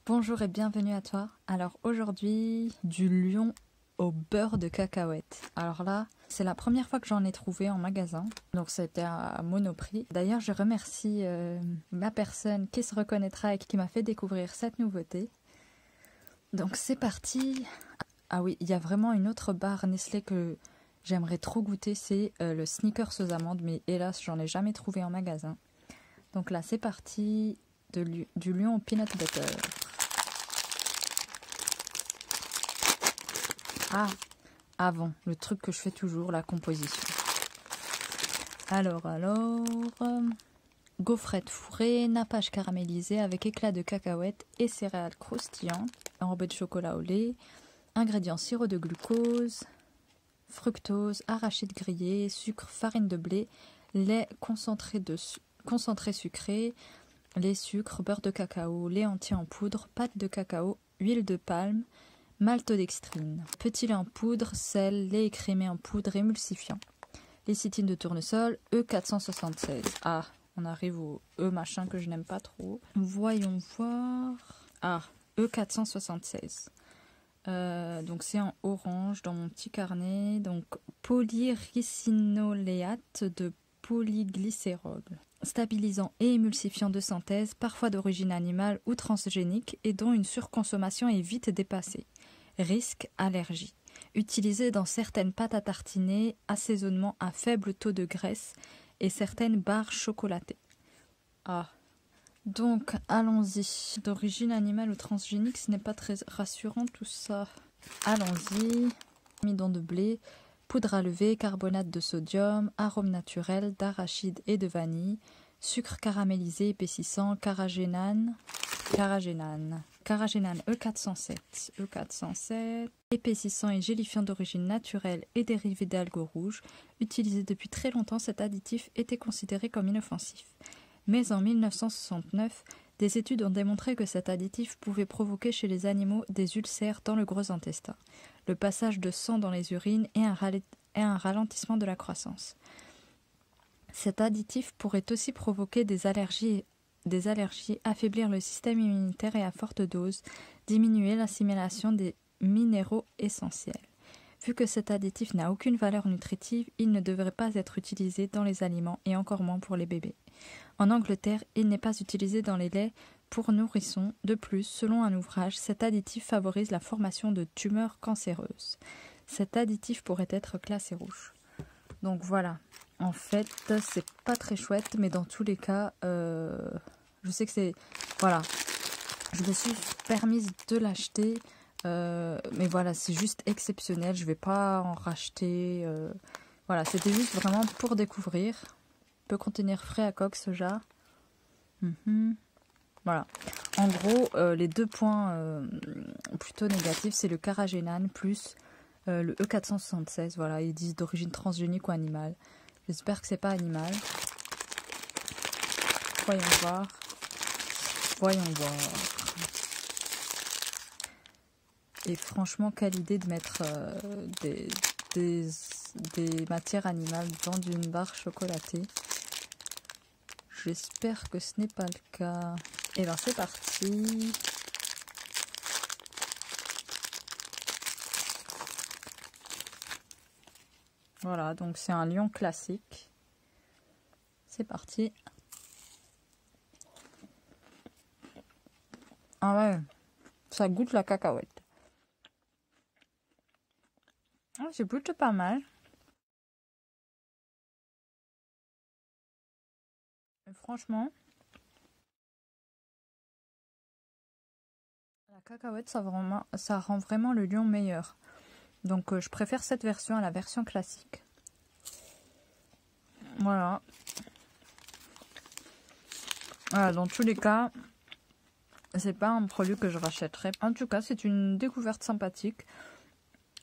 Bonjour et bienvenue à toi. Alors aujourd'hui, du lion au beurre de cacahuète. Alors là, c'est la première fois que j'en ai trouvé en magasin. Donc c'était à Monoprix. D'ailleurs, je remercie la personne qui se reconnaîtra et qui m'a fait découvrir cette nouveauté. Donc c'est parti. Ah oui, il y a vraiment une autre barre Nestlé que j'aimerais trop goûter. C'est le Snickers aux amandes. Mais hélas, j'en ai jamais trouvé en magasin. Donc là, c'est parti. Du lion au peanut butter. Ah, avant, le truc que je fais toujours, la composition. Alors, gaufrette fourrée, nappage caramélisé avec éclat de cacahuètes et céréales croustillantes, enrobé de chocolat au lait, ingrédients sirop de glucose, fructose, arachide grillé, sucre, farine de blé, lait concentré sucré, lait sucre, beurre de cacao, lait entier en poudre, pâte de cacao, huile de palme, maltodextrine, petit lait en poudre, sel, lait écrémé en poudre émulsifiant, lécithine de tournesol, E476. Ah, on arrive au E machin que je n'aime pas trop. Voyons voir. Ah, E476. Donc c'est en orange dans mon petit carnet. Donc polyricinoléate de polyglycérol. Stabilisant et émulsifiant de synthèse, parfois d'origine animale ou transgénique et dont une surconsommation est vite dépassée. Risque, allergie. Utilisé dans certaines pâtes à tartiner, assaisonnement à faible taux de graisse et certaines barres chocolatées. Ah, donc allons-y. D'origine animale ou transgénique, ce n'est pas très rassurant tout ça. Allons-y. Amidon de blé, poudre à lever, carbonate de sodium, arôme naturel d'arachide et de vanille, sucre caramélisé épaississant, carragénane E407, épaississant et gélifiant d'origine naturelle et dérivé d'algues rouges. Utilisé depuis très longtemps, cet additif était considéré comme inoffensif. Mais en 1969, des études ont démontré que cet additif pouvait provoquer chez les animaux des ulcères dans le gros intestin, le passage de sang dans les urines et un ralentissement de la croissance. Cet additif pourrait aussi provoquer des allergies, affaiblir le système immunitaire et à forte dose, diminuer l'assimilation des minéraux essentiels. Vu que cet additif n'a aucune valeur nutritive, il ne devrait pas être utilisé dans les aliments et encore moins pour les bébés. En Angleterre, il n'est pas utilisé dans les laits pour nourrissons. De plus, selon un ouvrage, cet additif favorise la formation de tumeurs cancéreuses. Cet additif pourrait être classé rouge. Donc voilà, en fait, c'est pas très chouette, mais dans tous les cas, je sais que c'est... Voilà, je me suis permise de l'acheter, mais voilà, c'est juste exceptionnel, je vais pas en racheter. Voilà, c'était juste vraiment pour découvrir. Peut contenir frais à coque, soja. Voilà. En gros, les deux points plutôt négatifs, c'est le carragénane plus le E476. Voilà, ils disent d'origine transgénique ou animale. J'espère que c'est pas animal. Voyons voir. Et franchement, quelle idée de mettre des matières animales dans une barre chocolatée. J'espère que ce n'est pas le cas. Et bien c'est parti. Voilà, donc c'est un lion classique. C'est parti. Ah ouais, ça goûte la cacahuète. Ah, c'est plutôt pas mal. Et franchement, la cacahuète, ça rend vraiment le lion meilleur. Donc je préfère cette version à la version classique. Voilà. Voilà, dans tous les cas, c'est pas un produit que je rachèterais. En tout cas, c'est une découverte sympathique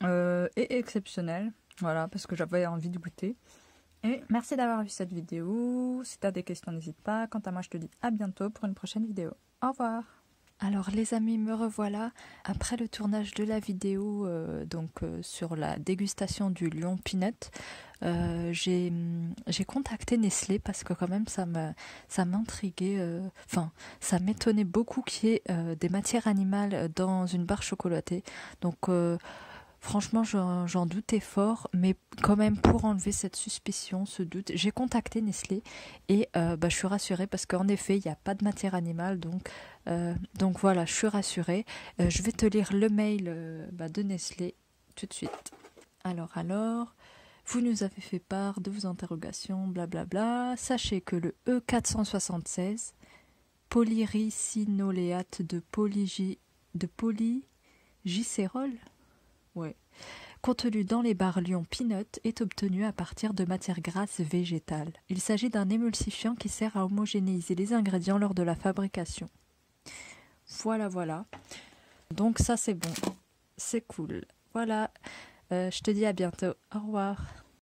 et exceptionnelle. Voilà, parce que j'avais envie de goûter. Et merci d'avoir vu cette vidéo. Si tu as des questions, n'hésite pas. Quant à moi, je te dis à bientôt pour une prochaine vidéo. Au revoir. Alors les amis, me revoilà. Après le tournage de la vidéo sur la dégustation du Lion Peanut, j'ai contacté Nestlé parce que quand même ça m'intriguait, ça m'étonnait beaucoup qu'il y ait des matières animales dans une barre chocolatée. Donc franchement, j'en doutais fort, mais quand même pour enlever cette suspicion, ce doute, j'ai contacté Nestlé et je suis rassurée parce qu'en effet, il n'y a pas de matière animale, donc voilà, je suis rassurée. Je vais te lire le mail de Nestlé tout de suite. Alors, vous nous avez fait part de vos interrogations, blablabla. Sachez que le E476, polyricinoléate de polygicérol, ouais, contenu dans les barres Lion Peanut, est obtenu à partir de matières grasses végétales. Il s'agit d'un émulsifiant qui sert à homogénéiser les ingrédients lors de la fabrication. Voilà. Donc ça c'est bon, c'est cool. Voilà, je te dis à bientôt. Au revoir.